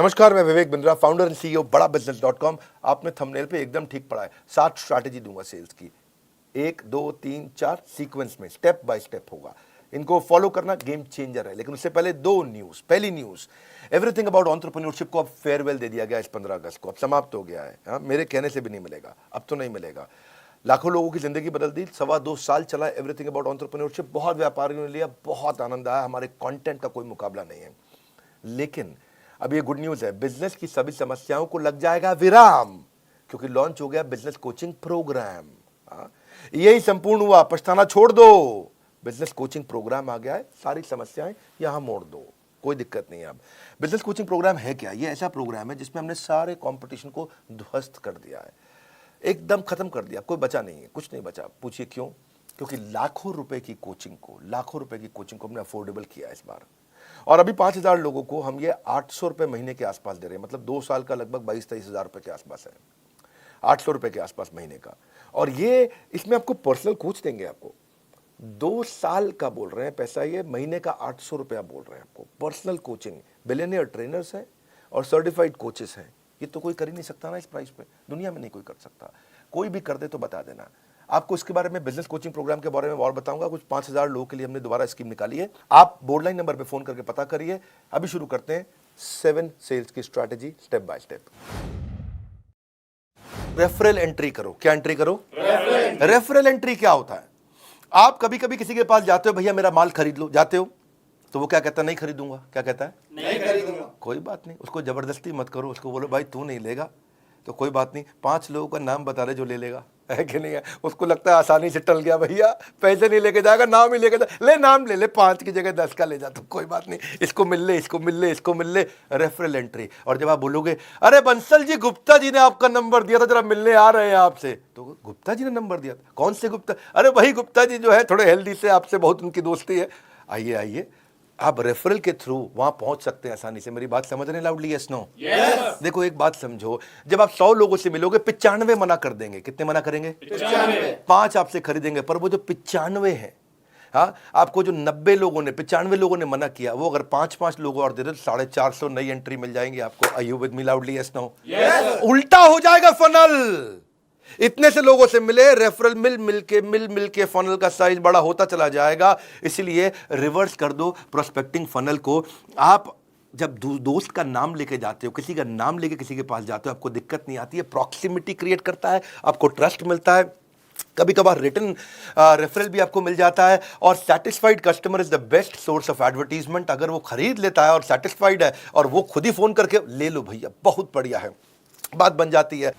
नमस्कार, मैं Vivek Bindra, founder and CEO बड़ा बिजनेस.com। आपने थंबनेल पे एकदम ठीक पढ़ा है। 7 स्ट्रैटेजी दूंगा सेल्स की, 1 2 3 4 सीक्वेंस में, स्टेप बाय स्टेप होगा। इनको फॉलो करना गेम चेंजर है। लेकिन उससे पहले 2 न्यूज। पहली न्यूज, एवरीथिंग अबाउट एंटरप्रेन्योरशिप को अब फेयरवेल दे दिया गया इस 15 अगस्त को। अब समाप्त हो गया है। हाँ, मेरे कहने से भी नहीं मिलेगा, अब तो नहीं मिलेगा। लाखों लोगों की जिंदगी बदल दी। 2.25 साल चला एवरीथिंग अबाउट एंटरप्रेन्योरशिप। बहुत व्यापारियों ने लिया, बहुत आनंद आया। हमारे कंटेंट का कोई मुकाबला नहीं है। लेकिन अब ये गुड न्यूज है, बिजनेस की सभी समस्याओं को लग जाएगा विराम, क्योंकि लॉन्च हो गया बिजनेस कोचिंग प्रोग्राम। यही संपूर्ण हुआ, पछताना छोड़ दो। बिजनेस कोचिंग प्रोग्राम आ गया है, सारी समस्याएं यहां मोड़ दो, कोई दिक्कत नहीं है। अब बिजनेस कोचिंग प्रोग्राम है क्या? ये ऐसा प्रोग्राम है जिसमें हमने सारे कंपटीशन को ध्वस्त कर दिया है, एकदम खत्म कर दिया। कोई बचा नहीं है, कुछ नहीं बचा। पूछिए क्यों? क्योंकि लाखों रुपए की कोचिंग को हमने अफोर्डेबल किया इस बार। और अभी 5,000 लोगों को हम ये 800 रुपए महीने के आसपास दे रहे हैं। मतलब 2 साल का लगभग 22-23 हजार रुपए के आसपास है। 800 रुपए के आसपास महीने का। और ये इसमें आपको पर्सनल कोच देंगे। आपको 2 साल का बोल रहे हैं पैसा, ये महीने का 800 रुपया बोल रहे हैं आपको। पर्सनल कोचिंग, बिलियनियर ट्रेनर्स हैं और सर्टिफाइड कोचेस हैं। ये तो कोई कर ही नहीं सकता ना इस प्राइस पे, दुनिया में नहीं कोई कर सकता। कोई भी कर दे तो बता देना। आपको इसके बारे में, बिजनेस कोचिंग प्रोग्राम के बारे में और बताऊंगा। कुछ 5,000 लोगों के लिए हमने दोबारा स्कीम निकाली है। आप बोर्डलाइन नंबर पे फोन करके पता करिए। अभी शुरू करते हैं 7 सेल्स की strategy, step by step. Referral entry करो। क्या एंट्री करो? रेफरल एंट्री क्या होता है? आप कभी कभी किसी के पास जाते हो, भैया मेरा माल खरीद लो, जाते हो तो वो क्या कहता है? नहीं खरीदूंगा। क्या कहता है? नहीं खरीदूंगा। कोई बात नहीं, उसको जबरदस्ती मत करो। उसको बोलो भाई तू नहीं लेगा तो कोई बात नहीं, 5 लोगों का नाम बता रहे जो ले लेगा, है कि नहीं है? उसको लगता है आसानी से टल गया, भैया पैसे नहीं लेके जाएगा, नाम ही लेके ले, नाम ले ले, 5 की जगह 10 का ले जा, तो कोई बात नहीं, इसको मिल ले, इसको मिल ले, इसको मिल ले। Referral entry. और जब आप बोलोगे अरे बंसल जी, गुप्ता जी ने आपका नंबर दिया था, जरा मिलने आ रहे हैं आपसे, तो गुप्ता जी ने नंबर दिया था? कौन से गुप्ता? अरे वही गुप्ता जी जो है, थोड़े हेल्दी से, आपसे बहुत उनकी दोस्ती है। आइए आइए, आप रेफरल के थ्रू वहां पहुंच सकते हैं आसानी से। मेरी बात समझ रहे हैं लाउडली? Yes no? यस। देखो एक बात समझो, जब आप 100 लोगों से मिलोगे, 95 मना कर देंगे। कितने मना करेंगे? 95। 5 आपसे खरीदेंगे, पर वो जो 95 है, हाँ, आपको जो 90 लोगों ने, 95 लोगों ने मना किया, वो अगर 5-5 लोग और दे दे तो 450 नई एंट्री मिल जाएंगी आपको। Are you with me loudly? Yes no? Yes. उल्टा हो जाएगा फनल। इतने से लोगों से मिले, रेफरल मिल के फनल का साइज बड़ा होता चला जाएगा। इसलिए रिवर्स कर दो प्रोस्पेक्टिंग फनल को। आप जब दोस्त का नाम लेके जाते हो, किसी का नाम लेके किसी के पास जाते हो, आपको दिक्कत नहीं आती है। प्रॉक्सिमिटी क्रिएट करता है, आपको ट्रस्ट मिलता है। कभी कभार रिटर्न रेफरल भी आपको मिल जाता है। और satisfied customer is the best source of advertisement. अगर वो खरीद लेता है और सेटिस्फाइड है और वो खुद ही फोन करके ले लो भैया, बहुत बढ़िया है, बात बन जाती है।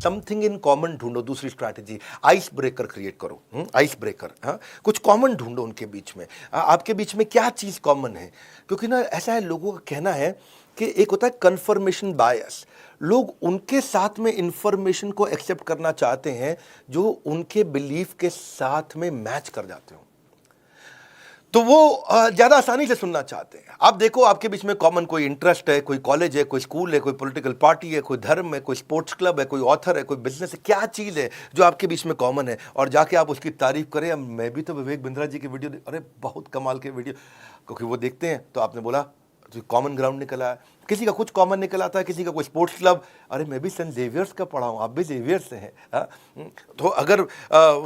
समथिंग इन कॉमन ढूंढो। दूसरी स्ट्रैटेजी, आइस ब्रेकर क्रिएट करो। आइस ब्रेकर, हाँ, कुछ कॉमन ढूंढो उनके बीच में। आपके बीच में क्या चीज कॉमन है? क्योंकि ना ऐसा है, लोगों का कहना है कि एक होता है कंफर्मेशन बायस। लोग उनके साथ में इंफॉर्मेशन को एक्सेप्ट करना चाहते हैं जो उनके बिलीफ के साथ में मैच कर जाते हो, तो वो ज्यादा आसानी से सुनना चाहते हैं। आप देखो, आपके बीच में कॉमन कोई इंटरेस्ट है, कोई कॉलेज है, कोई स्कूल है, कोई पॉलिटिकल पार्टी है, कोई धर्म है, कोई स्पोर्ट्स क्लब है, कोई ऑथर है, कोई बिजनेस है। क्या चीज है जो आपके बीच में कॉमन है? और जाके आप उसकी तारीफ करें। मैं भी तो विवेक बिंद्रा जी की वीडियो, अरे बहुत कमाल के वीडियो, क्योंकि वो देखते हैं। तो आपने बोला तो कॉमन ग्राउंड निकला है। किसी का कुछ कॉमन निकल आता है, किसी का कोई स्पोर्ट्स क्लब। अरे मैं भी सेंट जेवियर्स का पढ़ा हूँ, आप भी जेवियर्स से हैं। तो अगर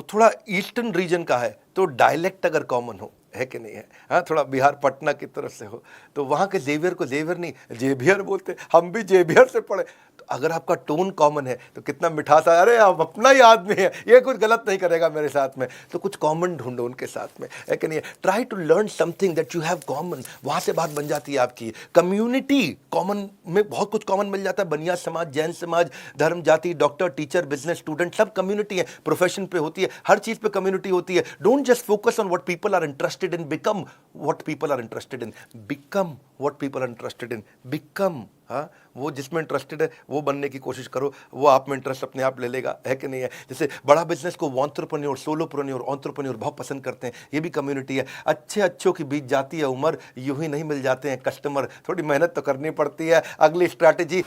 थोड़ा ईस्टर्न रीजन का है तो डायलेक्ट अगर कॉमन हो, है कि नहीं है? हाँ, थोड़ा बिहार पटना की तरफ से हो तो वहाँ के जेवियर को जेवियर नहीं जेवियर बोलते, हम भी जेवियर से पढ़े। तो अगर आपका टोन कॉमन है तो कितना मिठास है, अरे आप अपना ही आदमी है, ये कुछ गलत नहीं करेगा मेरे साथ में। तो कुछ कॉमन ढूंढो उनके साथ में, है कि नहीं? Try to learn something that you have common. वहाँ से बात बन जाती है आपकी। कम्युनिटी कॉमन में बहुत कुछ कॉमन मिल जाता है। बनिया समाज, जैन समाज, धर्म, जाति, डॉक्टर, टीचर, बिजनेस, स्टूडेंट, सब कम्युनिटी है। प्रोफेशन पे होती है, हर चीज पे कम्युनिटी होती है। Don't just focus on what people are interested in, become what people are interested in. Become what people are interested in. Become, हाँ, वो जिसमें इंटरेस्टेड है वो बनने की कोशिश करो, वो आप में इंटरेस्ट अपने आप ले लेगा, है कि नहीं है? जैसे बड़ा बिजनेस को एंटरप्रेन्योर, सोलोप्रेन्योर, एंटरप्रेन्योर बहुत पसंद करते हैं। ये भी कम्युनिटी है। अच्छों की बीत जाती है उम्र, यूं ही नहीं मिल जाते हैं कस्टमर, थोड़ी मेहनत तो करनी पड़ती है। अगली स्ट्रैटेजी,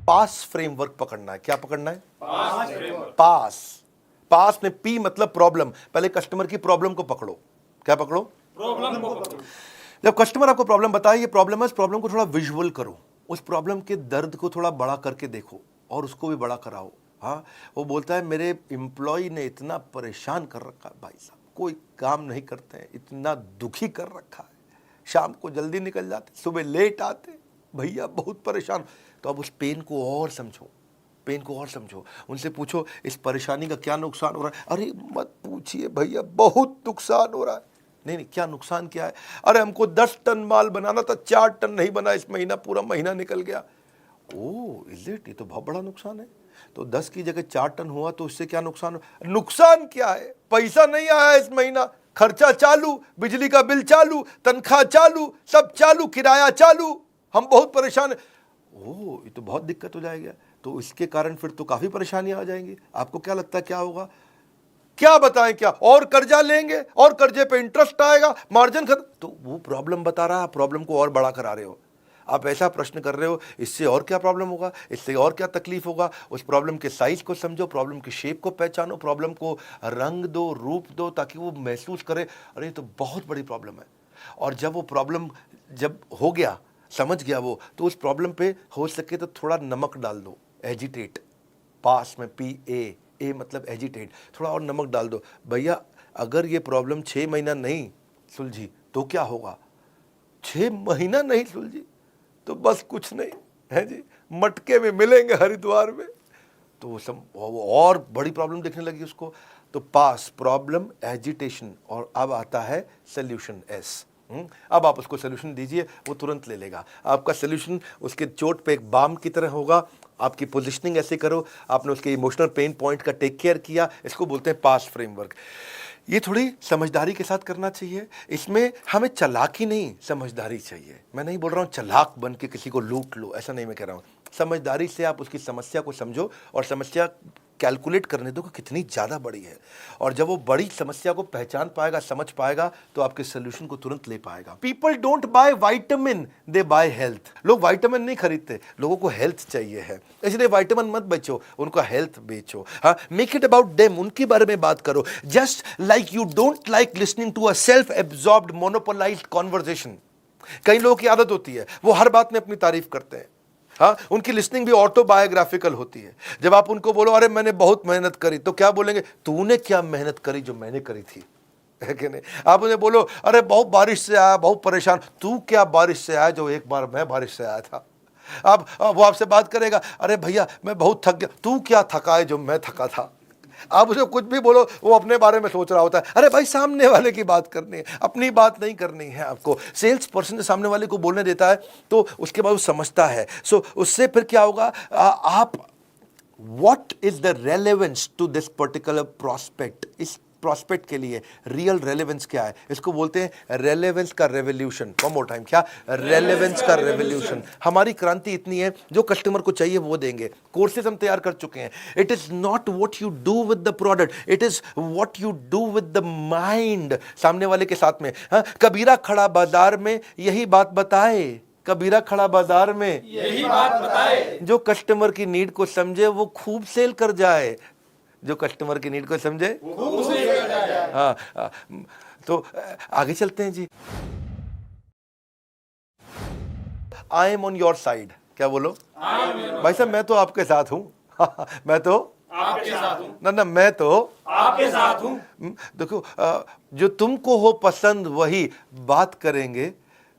पास फ्रेमवर्क पकड़ना है। क्या पकड़ना है? पास में पी मतलब प्रॉब्लम। पहले कस्टमर की प्रॉब्लम को पकड़ो। क्या पकड़ो? प्रॉब्लम को पकड़ो। जब कस्टमर आपको प्रॉब्लम बताए, ये प्रॉब्लम है, इस प्रॉब्लम को थोड़ा विजुअल करो, उस प्रॉब्लम के दर्द को थोड़ा बड़ा करके देखो और उसको भी बड़ा कराओ। हाँ, वो बोलता है मेरे एम्प्लॉय ने इतना परेशान कर रखा है भाई साहब, कोई काम नहीं करते हैं, इतना दुखी कर रखा है, शाम को जल्दी निकल जाते, सुबह लेट आते, भैया बहुत परेशान। तो अब उस पेन को और समझो, पेन को और समझो, उनसे पूछो इस परेशानी का क्या नुकसान हो रहा है। अरे मत पूछिए भैया, बहुत नुकसान हो रहा है। नहीं नहीं, क्या नुकसान क्या है? अरे हमको 10 टन माल बनाना था, 4 टन नहीं बना, इस महीना पूरा महीना निकल गया। ओह इज इट, ये तो बहुत बड़ा नुकसान है। तो 10 की जगह 4 टन हुआ तो इससे क्या नुकसान? नुकसान क्या है? पैसा नहीं आया इस महीना, खर्चा चालू, बिजली का बिल चालू, तनख्वाह चालू, सब चालू, किराया चालू, हम बहुत परेशान है। ओह ये तो बहुत दिक्कत हो जाएगी। तो इसके कारण फिर तो काफी परेशानियां आ जाएंगी। आपको क्या लगता है क्या होगा? क्या बताएं क्या? और कर्जा लेंगे और कर्जे पे इंटरेस्ट आएगा, मार्जिन खत्म। तो वो प्रॉब्लम बता रहा है, प्रॉब्लम को और बड़ा करा रहे हो। आप ऐसा प्रश्न कर रहे हो, इससे और क्या प्रॉब्लम होगा, इससे और क्या तकलीफ होगा। उस प्रॉब्लम के साइज को समझो, प्रॉब्लम की शेप को पहचानो, प्रॉब्लम को रंग दो, रूप दो, ताकि वो महसूस करे अरे ये तो बहुत बड़ी प्रॉब्लम है। और जब वो प्रॉब्लम जब हो गया, समझ गया वो, तो उस प्रॉब्लम पे हो सके तो थोड़ा नमक डाल दो, एजिटेट, पास में PA मतलब एजिटेट, थोड़ा और नमक डाल दो। भैया अगर ये प्रॉब्लम 6 महीना नहीं सुलझी तो क्या होगा? 6 महीना नहीं सुलझी तो बस कुछ नहीं है जी, मटके में मिलेंगे हरिद्वार में। तो वो और बड़ी प्रॉब्लम दिखने लगी उसको। तो पास, प्रॉब्लम, एजिटेशन, और अब आता है सोल्यूशन S। अब आप उसको सोल्यूशन दीजिए, वो तुरंत ले लेगा। आपका सोल्यूशन उसके चोट पे एक बाम की तरह होगा। आपकी पोजीशनिंग ऐसे करो, आपने उसके इमोशनल पेन पॉइंट का टेक केयर किया, इसको बोलते हैं पास फ्रेमवर्क। ये थोड़ी समझदारी के साथ करना चाहिए। इसमें हमें चालाकी नहीं, समझदारी चाहिए। मैं नहीं बोल रहा हूँ चालाक बन के किसी को लूट लो, ऐसा नहीं मैं कह रहा हूँ। समझदारी से आप उसकी समस्या को समझो और समस्या कैलकुलेट करने दो कि कितनी ज़्यादा बड़ी है। और जब वो बड़ी समस्या को पहचान पाएगा, समझ पाएगा, तो आपके सोल्यूशन को तुरंत ले पाएगा। People don't buy vitamin, they by health. लोग वाइटामिन नहीं खरीदते, लोगों को हेल्थ चाहिए है, इसलिए वाइटामिन मत बेचो, उनका हेल्थ बेचो। हाँ, मेक इट अबाउट देम, उनके बारे में बात करो। Just like you don't like listening to a self absorbed monopolised conversation. कई लोगों की आदत होती है, वो हर बात में अपनी तारीफ करते हैं। हाँ, उनकी लिसनिंग भी ऑटोबायोग्राफिकल होती है। जब आप उनको बोलो अरे मैंने बहुत मेहनत करी, तो क्या बोलेंगे? तूने क्या मेहनत करी जो मैंने करी थी, है कि नहीं? आप उन्हें बोलो अरे बहुत बारिश से आया, बहुत परेशान, तू क्या बारिश से आया जो एक बार मैं बारिश से आया था। अब वो आपसे बात करेगा, अरे भैया मैं बहुत थक गया, तू क्या थका है जो मैं थका था। आप उसे कुछ भी बोलो, वो अपने बारे में सोच रहा होता है। अरे भाई सामने वाले की बात करनी है, अपनी बात नहीं करनी है आपको। सेल्स पर्सन सामने वाले को बोलने देता है तो उसके बाद वो समझता है। सो उससे फिर क्या होगा? आप what is the relevance to this particular prospect, इस प्रोस्पेक्ट के लिए रियल रेलेवेंस क्या है, इसको बोलते हैं रेलेवेंस का रेवोल्यूशन। वन मोर टाइम, क्या? रेलेवेंस का रेवोल्यूशन। हमारी क्रांति इतनी है, जो कस्टमर को चाहिए वो देंगे। कोर्सेज हम तैयार कर चुके हैं। It is not what you do with the product, it is what you do with the mind, सामने वाले के साथ में। हाँ, कबीरा खड़ा बाजार में यही बात बताए, कबीरा खड़ा बाजार में यही बात बताए, जो कस्टमर की नीड को समझे वो खूब सेल कर जाए, जो कस्टमर की नीड को समझे खूब सेल कर जाए। हाँ, तो आगे चलते हैं जी। I am on your side, क्या बोलो? भाई साहब मैं तो आपके साथ हूं। मैं तो आपके साथ हूँ, ना मैं तो आपके साथ हूँ। देखो, जो तुमको हो पसंद वही बात करेंगे,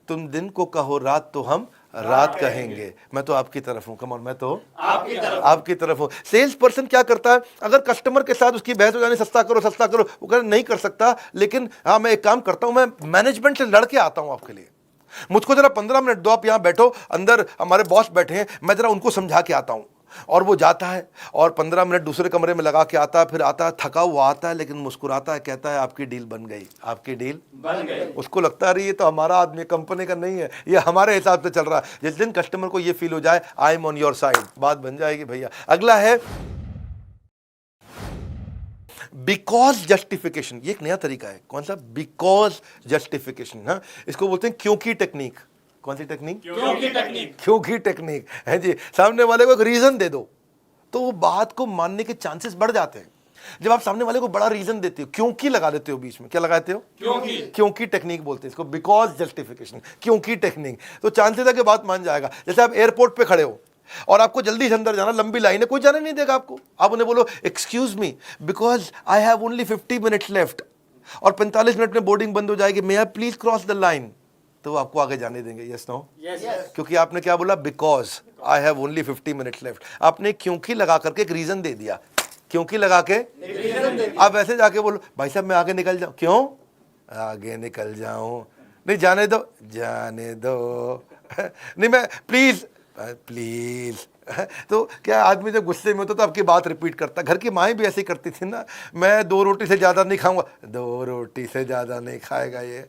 तुम दिन को कहो रात तो हम रात कहेंगे। मैं तो आपकी तरफ हूं, कम ऑन, मैं तो आपकी तरफ हूं। सेल्स पर्सन क्या करता है? अगर कस्टमर के साथ उसकी बहस हो जानी, सस्ता करो सस्ता करो, वो कहना नहीं कर सकता, लेकिन हाँ मैं एक काम करता हूं, मैं मैनेजमेंट से लड़के आता हूं आपके लिए, मुझको जरा 15 मिनट दो, आप यहां बैठो, अंदर हमारे बॉस बैठे हैं, मैं जरा उनको समझा के आता हूं। और वो जाता है और 15 मिनट दूसरे कमरे में लगा के आता है, फिर आता है थका हुआ आता है, लेकिन मुस्कुराता है, कहता है आपकी डील बन गई, आपकी डील बन गई। उसको लगता है ये तो हमारा आदमी, कंपनी का नहीं है, ये हमारे हिसाब से चल रहा है। जिस दिन कस्टमर को ये फील हो जाए आई एम ऑन योर साइड, बात बन जाएगी भैया। अगला है बिकॉज जस्टिफिकेशन। ये एक नया तरीका है। कौन सा? Because justification. हाँ, इसको बोलते हैं क्योंकि टेक्निक। कौन सी टेक्निक? क्योंकि टेक्निक। क्योंकि टेक्निक है जी। सामने वाले को एक रीजन दे दो तो वो बात को मानने के चांसेस बढ़ जाते हैं। जब आप सामने वाले को बड़ा रीजन देते हो, क्योंकि लगा देते हो बीच में, क्या लगाते हो? क्योंकि क्योंकि टेक्निक बोलते हैं इसको, बिकॉज जस्टिफिकेशन, क्योंकि टेक्निक। तो चांसेस है कि बात मान जाएगा। जैसे आप एयरपोर्ट पे खड़े हो और आपको जल्दी से अंदर जाना, लंबी लाइन है, कोई जाने नहीं देगा आपको। आप उन्हें बोलो excuse me because I have only 50 minutes left और 45 मिनट में बोर्डिंग बंद हो जाएगी, may I please cross the line, तो वो आपको आगे जाने देंगे। Yes no? क्योंकि आपने क्या बोला? Because I have only 50 minutes left. आपने क्योंकि लगा करके एक रीजन दे दिया, क्योंकि लगा के। आप ऐसे जाके बोलो भाई साहब मैं आगे निकल जाऊं, क्यों आगे निकल जाऊं? नहीं जाने दो, जाने दो नहीं मैं प्लीज प्लीज। तो क्या आदमी जब गुस्से में होता तो आपकी बात रिपीट करता। घर की माएँ भी ऐसे ही करती थी ना, मैं 2 रोटी से ज़्यादा नहीं खाऊंगा, 2 रोटी से ज़्यादा नहीं खाएगा ये।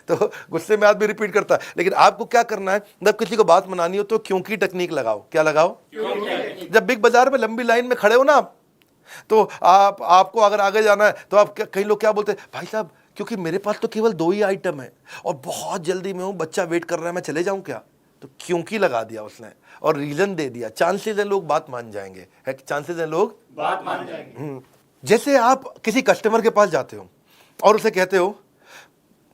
तो गुस्से में आदमी रिपीट करता है। लेकिन आपको क्या करना है, जब किसी को बात मनानी हो तो क्योंकि टेक्निक लगाओ। क्या लगाओ? जब बिग बाजार में लंबी लाइन में खड़े हो ना आप, तो आपको अगर आगे जाना है तो आप कई लोग क्या बोलते हैं, भाई साहब क्योंकि मेरे पास तो केवल 2 ही आइटम है और बहुत जल्दी में हूँ, बच्चा वेट कर रहा है, मैं चले जाऊँ क्या? तो क्योंकि लगा दिया उसने और रीजन दे दिया। चांसेस है लोग बात मान जाएंगे, है चांसेस है लोग बात मान जाएंगे। जैसे आप किसी कस्टमर के पास जाते हो और उसे कहते हो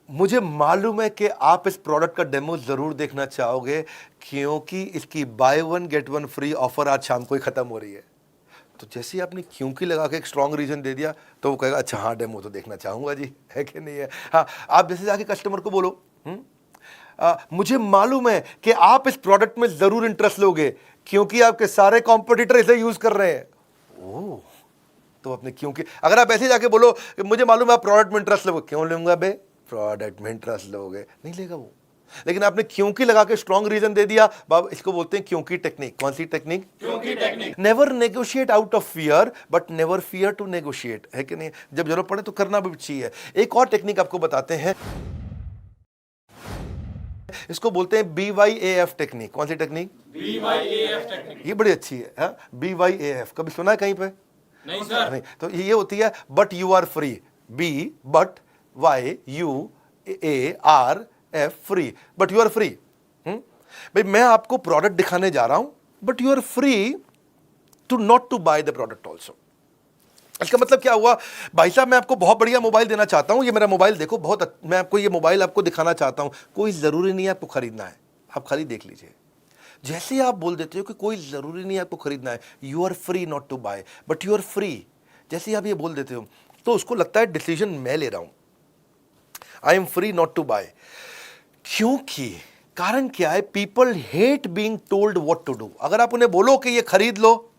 मुझे मालूम है कि आप इस प्रोडक्ट का डेमो जरूर देखना चाहोगे क्योंकि इसकी बाय 1 गेट 1 फ्री ऑफर आज शाम को ही खत्म हो रही है। तो जैसे ही आपने क्योंकि लगा के एक स्ट्रॉन्ग रीजन दे दिया तो वो कहेगा अच्छा हाँ डेमो तो देखना चाहूंगा जी, है कि नहीं है? हाँ, आप जैसे जाके कस्टमर को बोलो मुझे मालूम है कि आप इस प्रोडक्ट में जरूर इंटरेस्ट लोगे क्योंकि आपके सारे कॉम्पिटिटर इसे यूज कर रहे हैं। ओह, तो अपने क्योंकि अगर आप ऐसे जाके बोलो कि मुझे मालूम है आप प्रोडक्ट में इंटरेस्ट लोगे, क्यों लूंगा बे, प्रोडक्ट में इंटरेस्ट लोगे, नहीं लेगा वो। लेकिन आपने क्योंकि लगा के स्ट्रॉन्ग रीजन दे दिया, बाबा इसको बोलते हैं क्योंकि टेक्निक। कौन सी टेक्निक? क्योंकि technique. Never negotiate out of fear but never fear to negotiate, है कि नहीं? जब जरूरत पड़े तो करना भी चाहिए। एक और टेक्निक आपको बताते हैं, इसको बोलते हैं BYAF टेक्निक। कौन सी टेक्निक? BYAF technique. ये बड़ी अच्छी है। BYAF कभी सुना है कहीं पे? नहीं सर। नहीं। तो ये होती है but you are free, B but YUARF free, but you are free. भाई मैं आपको प्रोडक्ट दिखाने जा रहा हूं but you are free to not to buy the product also. इसका मतलब क्या हुआ, भाई साहब मैं आपको बहुत बढ़िया मोबाइल देना चाहता हूं, ये मेरा मोबाइल देखो, मैं आपको ये मोबाइल आपको दिखाना चाहता हूं, कोई जरूरी नहीं है आपको खरीदना है, आप खाली देख लीजिए। जैसे ही आप बोल देते हो कि कोई जरूरी नहीं है आपको खरीदना है, you are free not to buy but you are free, जैसे ही आप ये बोल देते हो तो उसको लगता है डिसीजन मैं ले रहा हूं, I am free not to buy. क्योंकि कारण क्या है, people hate being told what to do. अगर आप उन्हें बोलो कि ये खरीद लो,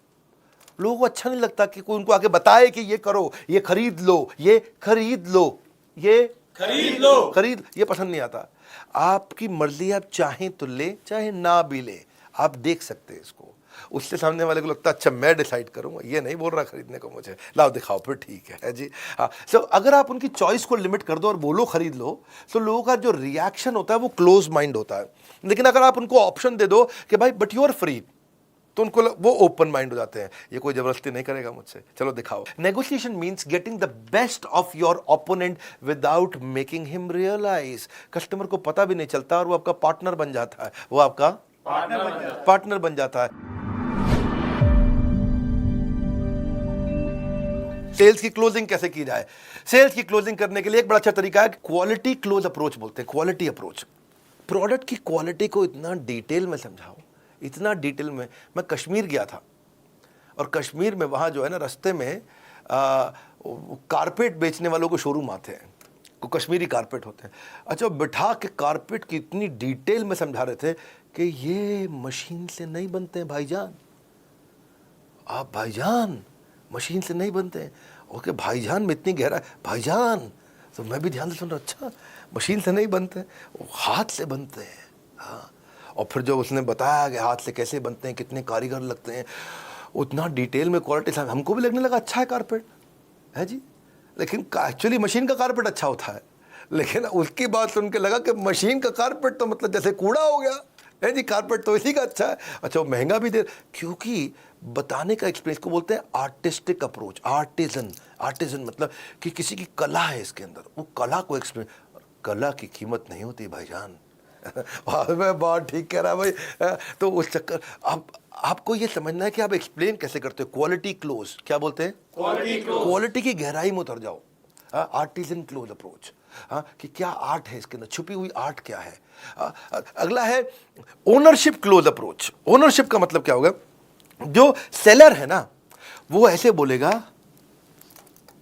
लोगों को अच्छा नहीं लगता कि कोई उनको आके बताए कि ये करो, ये खरीद लो, ये खरीद लो, ये खरीद लो, खरीद, ये पसंद नहीं आता। आपकी मर्जी, आप चाहें तो ले, चाहे ना भी ले, आप देख सकते हैं इसको। उससे सामने वाले को लगता है अच्छा मैं डिसाइड करूंगा, ये नहीं बोल रहा खरीदने को मुझे, लाओ दिखाओ फिर, ठीक है जी। हाँ, सो अगर आप उनकी चॉइस को लिमिट कर दो और बोलो खरीद लो, तो लोगों का जो रिएक्शन होता है वो क्लोज माइंड होता है। लेकिन अगर आप उनको ऑप्शन दे दो कि भाई बट यू आर फ्री, तो उनको वो ओपन माइंड हो जाते हैं, ये कोई जबरदस्ती नहीं करेगा मुझसे, चलो दिखाओ। Negotiation means getting the best of your opponent without making him realise. Customer को पता भी नहीं चलता और वो आपका पार्टनर बन जाता है, वो आपका पार्टनर बन जाता है। सेल्स की क्लोजिंग कैसे की जाए? सेल्स की क्लोजिंग करने के लिए एक बड़ा अच्छा तरीका है, क्वालिटी क्लोज अप्रोच बोलते हैं, क्वालिटी अप्रोच। प्रोडक्ट की क्वालिटी को इतना डिटेल में समझाओ, इतना डिटेल में। मैं कश्मीर गया था और कश्मीर में वहाँ जो है ना, रास्ते में कारपेट बेचने वालों के शोरूम आते हैं, को कश्मीरी कारपेट होते हैं। अच्छा, बिठा के कारपेट की इतनी डिटेल में समझा रहे थे कि ये मशीन से नहीं बनते हैं भाईजान, आप भाईजान मशीन से नहीं बनते हैं। ओके भाईजान में इतनी गहरा, भाईजान, तो मैं भी ध्यान से सुन रहा, अच्छा मशीन से नहीं बनते, वो हाथ से बनते हैं। हाँ, और फिर जो उसने बताया कि हाथ से कैसे बनते हैं, कितने कारीगर लगते हैं, उतना डिटेल में क्वालिटी, हमको भी लगने लगा अच्छा है कारपेट, है जी। लेकिन एक्चुअली मशीन का कारपेट अच्छा होता है, लेकिन उसकी बात सुन के लगा कि मशीन का कारपेट तो मतलब जैसे कूड़ा हो गया, है जी, कारपेट तो इसी का अच्छा है। अच्छा, वो महंगा भी दे, क्योंकि बताने का एक्सपीरियंस को बोलते हैं आर्टिस्टिक अप्रोच। आर्टिजन मतलब कि किसी की कला है इसके अंदर, वो कला को एक्सपीरियंस। कला की कीमत नहीं होती भाईजान, मैं बहुत ठीक कह रहा भाई। तो उस चक्कर अब आपको ये समझना है कि आप एक्सप्लेन कैसे करते हो। क्वालिटी क्लोज, क्या बोलते हैं? Quality close. क्वालिटी की गहराई में उतर जाओ। आर्टिजन क्लोज अप्रोच, कि क्या आर्ट है इसके अंदर, छुपी हुई आर्ट क्या है। अगला है ओनरशिप क्लोज अप्रोच। ओनरशिप का मतलब क्या होगा? जो सेलर है ना, वो ऐसे बोलेगा,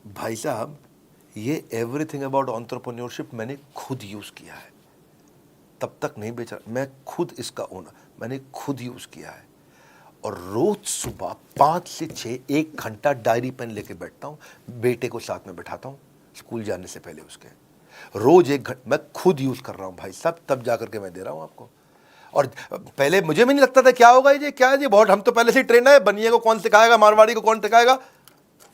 भाई साहब ये एवरीथिंग अबाउट एंटरप्रेन्योरशिप मैंने खुद यूज किया है, तब तक नहीं बेचा, मैं खुद इसका ओनर, मैंने खुद यूज किया है। और रोज सुबह 5 से 6 1 घंटा डायरी पेन लेके बैठता हूं, बेटे को साथ में बैठाता हूं स्कूल जाने से पहले उसके, रोज 1 घंटा मैं खुद यूज कर रहा हूं भाई साहब, तब जाकर के मैं दे रहा हूं आपको। और पहले मुझे भी नहीं लगता था क्या होगा ये, क्या है ये, बहुत हम तो पहले से ही ट्रेन है, बनिए को कौन सिखाएगा, मारवाड़ी को कौन सिखाएगा।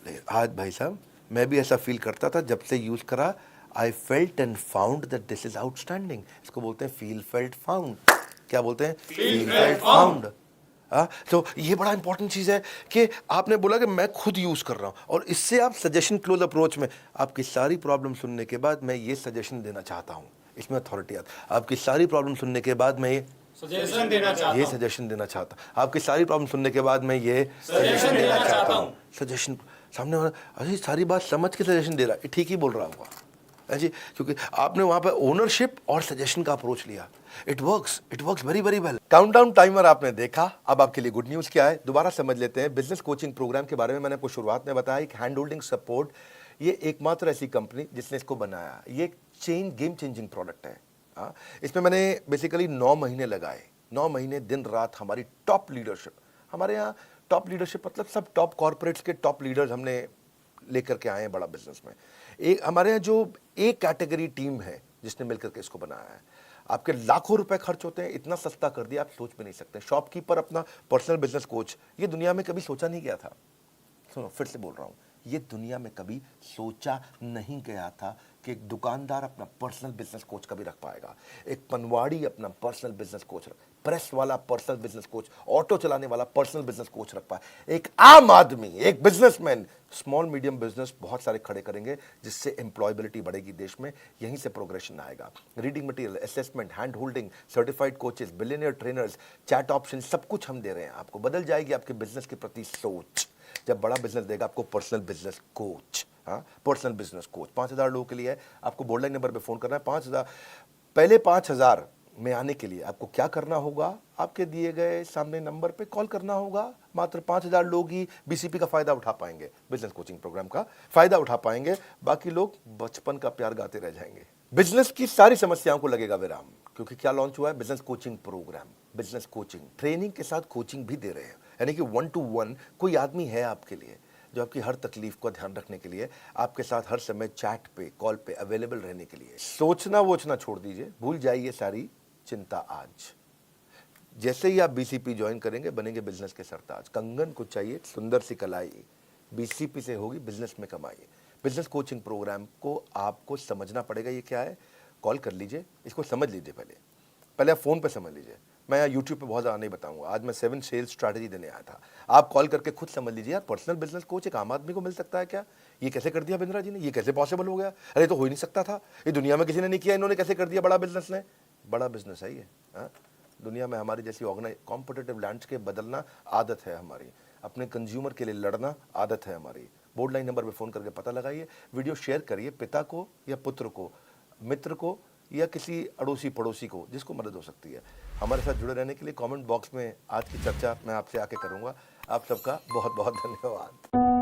लेकिन आज भाई साहब मैं भी ऐसा फील करता था, जब से यूज करा I felt and found that this is outstanding. इसको बोलते हैं फील फेल्ट फाउंड। क्या बोलते हैं? Feel, felt, found. तो ये बड़ा इंपॉर्टेंट चीज है कि आपने बोला कि मैं खुद यूज कर रहा हूं, और इससे आप सजेशन क्लोज अप्रोच में आपकी सारी प्रॉब्लम सुनने के बाद मैं ये सजेशन देना चाहता हूं, इसमें अथॉरिटी आता। आपकी सारी प्रॉब्लम सुनने के बाद मैं Suggestion देना चाहता ये हूँ. सजेशन देना चाहता हूं, आपकी सारी प्रॉब्लम सुनने के बाद मैं ये Suggestion देना चाहता हूँ. सजेशन सामने वाला अरे सारी बात समझ के सजेशन दे रहा है, ठीक ही बोल रहा होगा जी, क्योंकि आपने वहां पर ओनरशिप और सजेशन का अप्रोच लिया। It works very very well. Countdown timer आपने देखा, अब आपके लिए गुड न्यूज क्या है दोबारा समझ लेते हैं। बिजनेस कोचिंग प्रोग्राम के बारे में मैंने आपको शुरुआत में बताया, एक हैंड होल्डिंग सपोर्ट, ये एकमात्र ऐसी कंपनी जिसने इसको बनाया। ये गेम चेंजिंग प्रोडक्ट है। इसमें मैंने बेसिकली 9 महीने लगाए, 9 महीने दिन रात हमारी टॉप लीडरशिप, हमारे यहाँ टॉप लीडरशिप मतलब सब टॉप कॉर्पोरेट्स के टॉप लीडर्स हमने लेकर के आए हैं बड़ा बिजनेस में। एक हमारे यहाँ जो एक कैटेगरी टीम है जिसने मिलकर के इसको बनाया है। आपके लाखों रुपए खर्च होते हैं, इतना सस्ता कर दिया आप सोच भी नहीं सकते। शॉपकीपर अपना पर्सनल बिजनेस कोच, ये दुनिया में कभी सोचा नहीं गया था। सुनो फिर से बोल रहा हूँ, ये दुनिया में कभी सोचा नहीं गया था कि एक दुकानदार अपना पर्सनल बिजनेस कोच कभी रख पाएगा, एक पनवाड़ी अपना पर्सनल बिजनेस कोच, प्रेस वाला पर्सनल बिजनेस कोच, ऑटो चलाने वाला पर्सनल बिजनेस कोच रख पाए। एक आम आदमी, एक बिजनेसमैन स्मॉल मीडियम बिजनेस बहुत सारे खड़े करेंगे, जिससे एम्प्लॉयबिलिटी बढ़ेगी देश में, यहीं से प्रोग्रेशन आएगा। Reading material, assessment, hand holding, certified coaches, billionaire trainers, chat option, सब कुछ हम दे रहे हैं आपको। बदल जाएगी आपके बिजनेस के प्रति सोच जब बड़ा बिजनेस देगा आपको personal business coach. Personal business coach 5000 लोगों के लिए है। आपको बोर्ड लाइन नंबर पे फोन करना है। 5000 पहले 5000 में आने के लिए आपको क्या करना होगा, आपके दिए गए सामने नंबर पे कॉल करना होगा। मात्र 5000 लोग ही बीसीपी का फायदा उठा पाएंगे, बिजनेस कोचिंग प्रोग्राम का फायदा उठा पाएंगे, बाकी लोग बचपन का प्यार गाते रह जाएंगे। बिजनेस की सारी समस्याओं को लगेगा विराम, क्योंकि क्या लॉन्च हुआ है? Business coaching programme. Business coaching training के साथ कोचिंग भी दे रहे हैं, यानी कि 1 to 1 कोई आदमी है आपके लिए जो आपकी हर तकलीफ को ध्यान रखने के लिए, आपके साथ हर समय चैट पे कॉल पे अवेलेबल रहने के लिए। सोचना वोचना छोड़ दीजिए, भूल जाइए सारी चिंता। आज जैसे ही आप बीसीपी ज्वाइन करेंगे बनेंगे बिजनेस के सरताज। कंगन को चाहिए सुंदर सी कलाई, बीसीपी से होगी बिजनेस में कमाई। बिजनेस कोचिंग प्रोग्राम को आपको समझना पड़ेगा, ये क्या है। कॉल कर लीजिए, इसको समझ लीजिए, पहले आप फोन पे समझ लीजिए। मैं यूट्यूब पे बहुत ज़्यादा नहीं बताऊंगा, आज मैं 7 सेल्स स्ट्रैटेजी देने आया था। आप कॉल करके खुद समझ लीजिए यार, पर्सनल बिजनेस कोच एक आम आदमी को मिल सकता है क्या? ये कैसे कर दिया बिंद्रा जी ने, ये कैसे पॉसिबल हो गया? अरे तो हो ही नहीं सकता था, ये दुनिया में किसी ने नहीं किया, इन्होंने कैसे कर दिया? बड़ा बिजनेस ने, बड़ा बिजनेस है ये। दुनिया में हमारी जैसी ऑर्गेनाइज कॉम्पिटिटिव लैंडस्केप बदलना आदत है हमारी, अपने कंज्यूमर के लिए लड़ना आदत है हमारी। बोर्ड लाइन नंबर पर फोन करके पता लगाइए, वीडियो शेयर करिए पिता को या पुत्र को, मित्र को या किसी अड़ोसी पड़ोसी को जिसको मदद हो सकती है। हमारे साथ जुड़े रहने के लिए कमेंट बॉक्स में आज की चर्चा मैं आपसे आके करूंगा। आप सबका बहुत बहुत धन्यवाद।